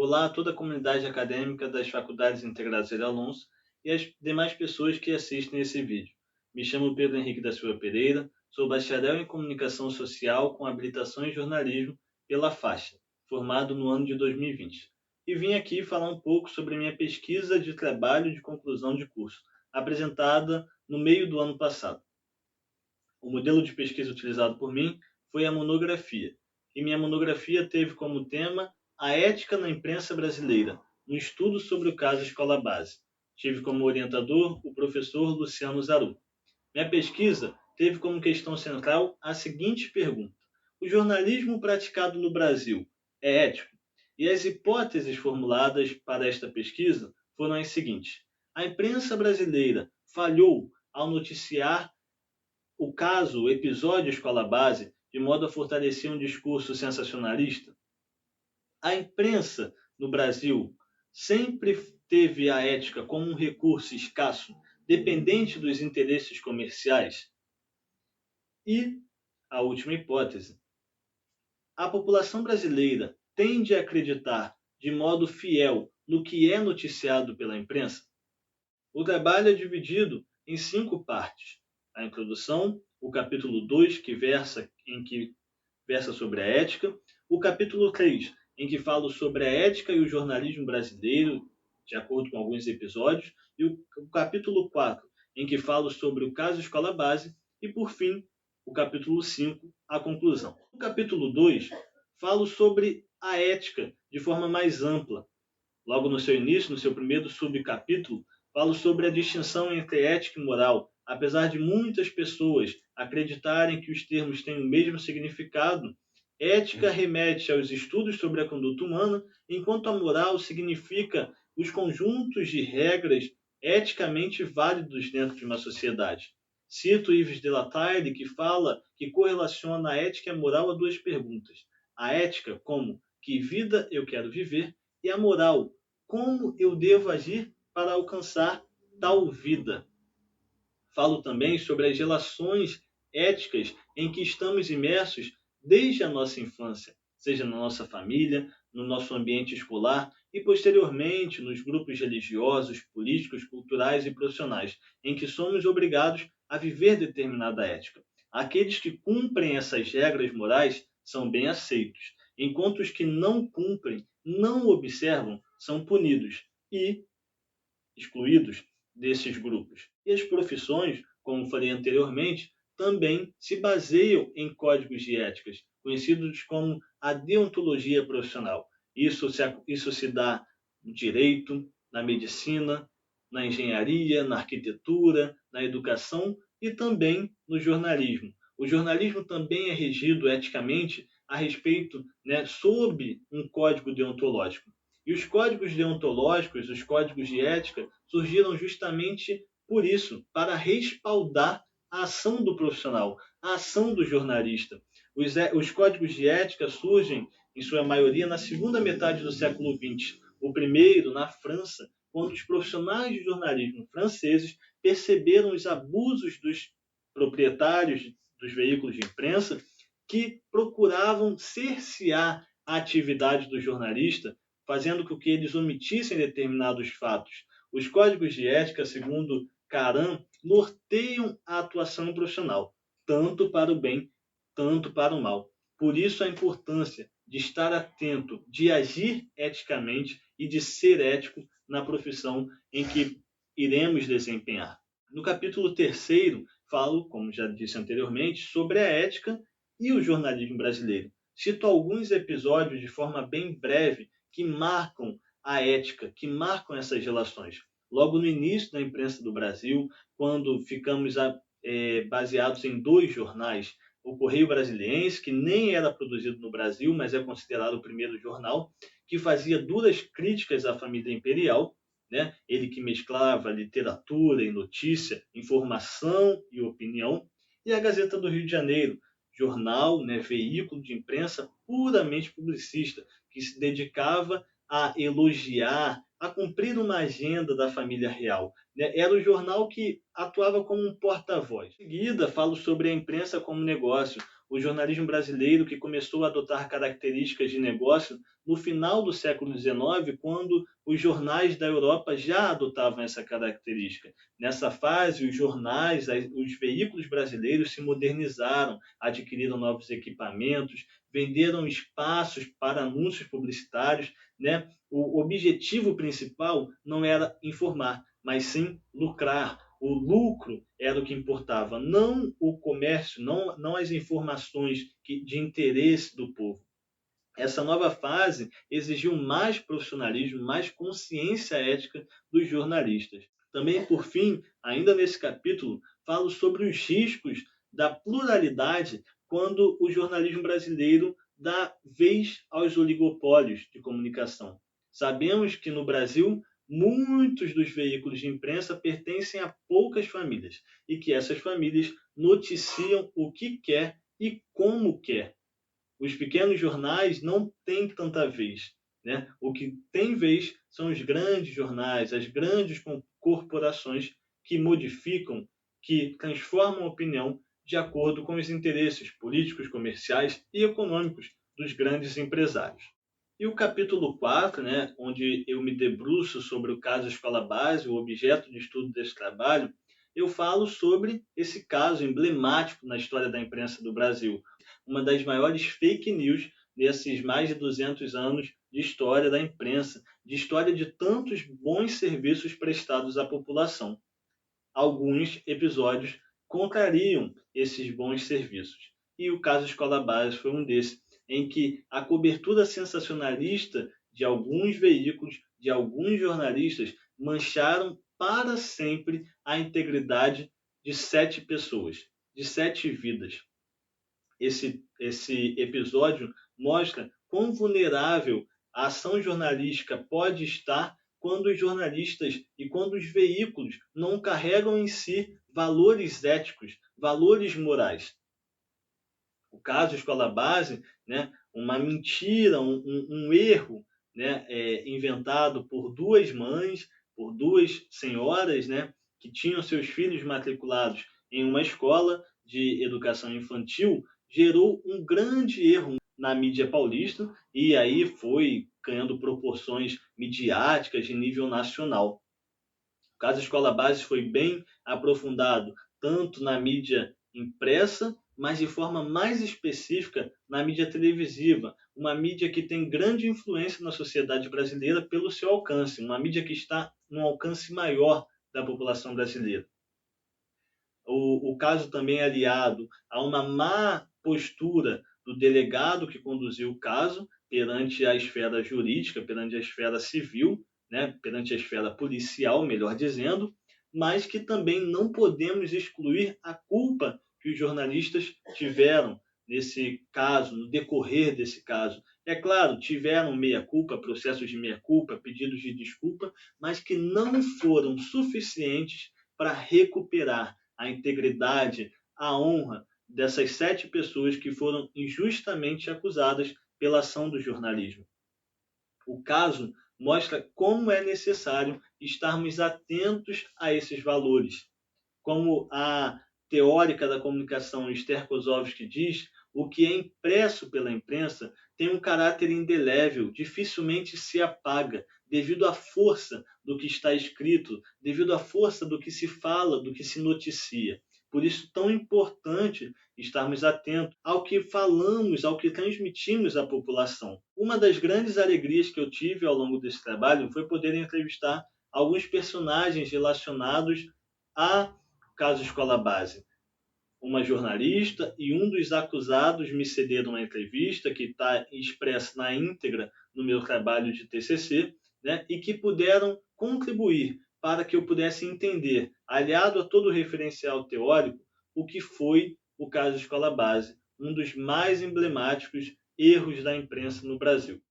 Olá a toda a comunidade acadêmica das Faculdades Integradas de Alonso e as demais pessoas que assistem esse vídeo. Me chamo Pedro Henrique da Silva Pereira, sou bacharel em Comunicação Social com habilitação em Jornalismo pela Faixa, formado no ano de 2020. E vim aqui falar um pouco sobre minha pesquisa de trabalho de conclusão de curso, apresentada no meio do ano passado. O modelo de pesquisa utilizado por mim foi a monografia, e minha monografia teve como tema a ética na imprensa brasileira, um estudo sobre o caso Escola Base. Tive como orientador o professor Luciano Zaru. Minha pesquisa teve como questão central a seguinte pergunta: o jornalismo praticado no Brasil é ético? E as hipóteses formuladas para esta pesquisa foram as seguintes: a imprensa brasileira falhou ao noticiar o episódio Escola Base, de modo a fortalecer um discurso sensacionalista? A imprensa no Brasil sempre teve a ética como um recurso escasso, dependente dos interesses comerciais? E a última hipótese: a população brasileira tende a acreditar de modo fiel no que é noticiado pela imprensa? O trabalho é dividido em 5 partes: a introdução, o capítulo 2, que versa sobre a ética, o capítulo 3, em que falo sobre a ética e o jornalismo brasileiro, de acordo com alguns episódios, e o capítulo 4, em que falo sobre o caso Escola Base, e por fim, o capítulo 5, a conclusão. No capítulo 2, falo sobre a ética de forma mais ampla. Logo no seu início, no seu primeiro subcapítulo, falo sobre a distinção entre ética e moral, apesar de muitas pessoas acreditarem que os termos têm o mesmo significado. Ética remete aos estudos sobre a conduta humana, enquanto a moral significa os conjuntos de regras eticamente válidos dentro de uma sociedade. Cito Yves de Lattaille, que fala que correlaciona a ética e a moral a 2 perguntas: a ética como que vida eu quero viver, e a moral, como eu devo agir para alcançar tal vida. Falo também sobre as relações éticas em que estamos imersos desde a nossa infância, seja na nossa família, no nosso ambiente escolar e, posteriormente, nos grupos religiosos, políticos, culturais e profissionais, em que somos obrigados a viver determinada ética. Aqueles que cumprem essas regras morais são bem aceitos, enquanto os que não cumprem, não observam, são punidos e excluídos desses grupos. E as profissões, como falei anteriormente, também se baseiam em códigos de éticas, conhecidos como a deontologia profissional. Isso se dá no direito, na medicina, na engenharia, na arquitetura, na educação e também no jornalismo. O jornalismo também é regido eticamente a respeito, sob um código deontológico. E os códigos deontológicos, os códigos de ética, surgiram justamente por isso, para respaldar a ação do profissional, a ação do jornalista. Os códigos de ética surgem, em sua maioria, na segunda metade do século XX. O primeiro, na França, quando os profissionais de jornalismo franceses perceberam os abusos dos proprietários dos veículos de imprensa que procuravam cercear a atividade do jornalista, fazendo com que eles omitissem determinados fatos. Os códigos de ética, segundo Caram, norteiam a atuação profissional, tanto para o bem, tanto para o mal. Por isso a importância de estar atento, de agir eticamente e de ser ético na profissão em que iremos desempenhar. No capítulo 3º, falo, como já disse anteriormente, sobre a ética e o jornalismo brasileiro. Cito alguns episódios de forma bem breve que marcam a ética, que marcam essas relações. Logo no início da imprensa do Brasil, quando ficamos baseados em 2 jornais, o Correio Brasiliense, que nem era produzido no Brasil, mas é considerado o primeiro jornal, que fazia duras críticas à família imperial, ele que mesclava literatura e notícia, informação e opinião, e a Gazeta do Rio de Janeiro, jornal, veículo de imprensa puramente publicista, que se dedicava a elogiar, a cumprir uma agenda da família real. Era o jornal que atuava como um porta-voz. Em seguida, falo sobre a imprensa como negócio. o jornalismo brasileiro que começou a adotar características de negócio no final do século XIX, quando os jornais da Europa já adotavam essa característica. Nessa fase, os jornais, os veículos brasileiros se modernizaram, adquiriram novos equipamentos, venderam espaços para anúncios publicitários, né? O objetivo principal não era informar, mas sim lucrar. O lucro era o que importava, não o comércio, não as informações de interesse do povo. Essa nova fase exigiu mais profissionalismo, mais consciência ética dos jornalistas. Também, por fim, ainda nesse capítulo, falo sobre os riscos da pluralidade quando o jornalismo brasileiro dá vez aos oligopólios de comunicação. Sabemos que no Brasil muitos dos veículos de imprensa pertencem a poucas famílias e que essas famílias noticiam o que quer e como quer. Os pequenos jornais não têm tanta vez, né? O que tem vez são os grandes jornais, as grandes corporações que modificam, que transformam a opinião de acordo com os interesses políticos, comerciais e econômicos dos grandes empresários. E o capítulo 4, né, onde eu me debruço sobre o caso Escola Base, o objeto de estudo desse trabalho, eu falo sobre esse caso emblemático na história da imprensa do Brasil, uma das maiores fake news nesses mais de 200 anos de história da imprensa, de história de tantos bons serviços prestados à população. Alguns episódios contrariam esses bons serviços. E o caso Escola Base foi um desses, em que a cobertura sensacionalista de alguns veículos, de alguns jornalistas, mancharam para sempre a integridade de 7 pessoas, de 7 vidas. Esse episódio mostra quão vulnerável a ação jornalística pode estar quando os jornalistas e quando os veículos não carregam em si valores éticos, valores morais. O caso Escola Base, né, uma mentira, um erro, né, inventado por duas mães, por duas senhoras, né, que tinham seus filhos matriculados em uma escola de educação infantil, gerou um grande erro na mídia paulista e aí foi ganhando proporções midiáticas de nível nacional. O caso Escola Base foi bem aprofundado tanto na mídia impressa, mas de forma mais específica na mídia televisiva, uma mídia que tem grande influência na sociedade brasileira pelo seu alcance, uma mídia que está num alcance maior da população brasileira. O caso também é aliado a uma má postura do delegado que conduziu o caso perante a esfera jurídica, perante a esfera civil, né, perante a esfera policial, melhor dizendo, mas que também não podemos excluir a culpa que os jornalistas tiveram nesse caso, no decorrer desse caso. É claro, tiveram meia-culpa, processos de meia-culpa, pedidos de desculpa, mas que não foram suficientes para recuperar a integridade, a honra dessas 7 pessoas que foram injustamente acusadas pela ação do jornalismo. O caso mostra como é necessário estarmos atentos a esses valores. Como a teórica da comunicação Esther Kozlovsky diz, o que é impresso pela imprensa tem um caráter indelével, dificilmente se apaga, devido à força do que está escrito, devido à força do que se fala, do que se noticia. Por isso, tão importante estarmos atentos ao que falamos, ao que transmitimos à população. Uma das grandes alegrias que eu tive ao longo desse trabalho foi poder entrevistar alguns personagens relacionados a caso Escola Base. Uma jornalista e um dos acusados me cederam uma entrevista que está expressa na íntegra no meu trabalho de TCC, né, e que puderam contribuir para que eu pudesse entender, aliado a todo o referencial teórico, o que foi o caso Escola Base, um dos mais emblemáticos erros da imprensa no Brasil.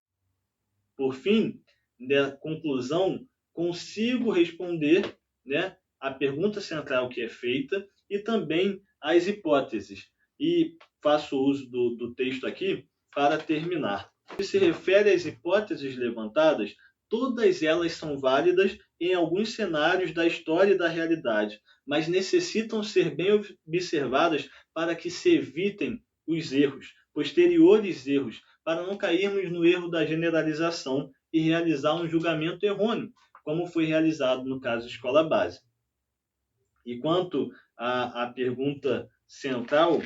Por fim, da conclusão, consigo responder, né, a pergunta central que é feita e também as hipóteses. E faço uso do texto aqui para terminar. O que se refere às hipóteses levantadas, todas elas são válidas em alguns cenários da história e da realidade, mas necessitam ser bem observadas para que se evitem os erros, posteriores erros, para não cairmos no erro da generalização e realizar um julgamento errôneo, como foi realizado no caso escola base. E quanto à pergunta central,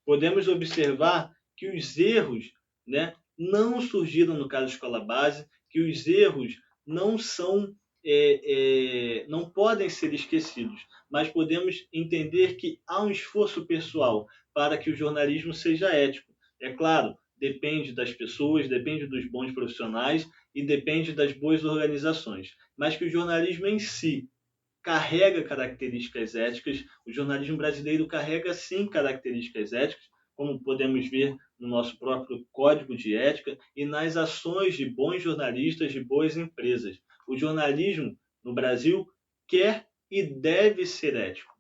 podemos observar que os erros, né, não surgiram no caso escola base, que os erros não são não podem ser esquecidos, mas podemos entender que há um esforço pessoal para que o jornalismo seja ético. É claro, depende das pessoas, depende dos bons profissionais e depende das boas organizações, mas que o jornalismo em si carrega características éticas, o jornalismo brasileiro carrega sim características éticas, como podemos ver no nosso próprio código de ética e nas ações de bons jornalistas, de boas empresas. O jornalismo no Brasil quer e deve ser ético.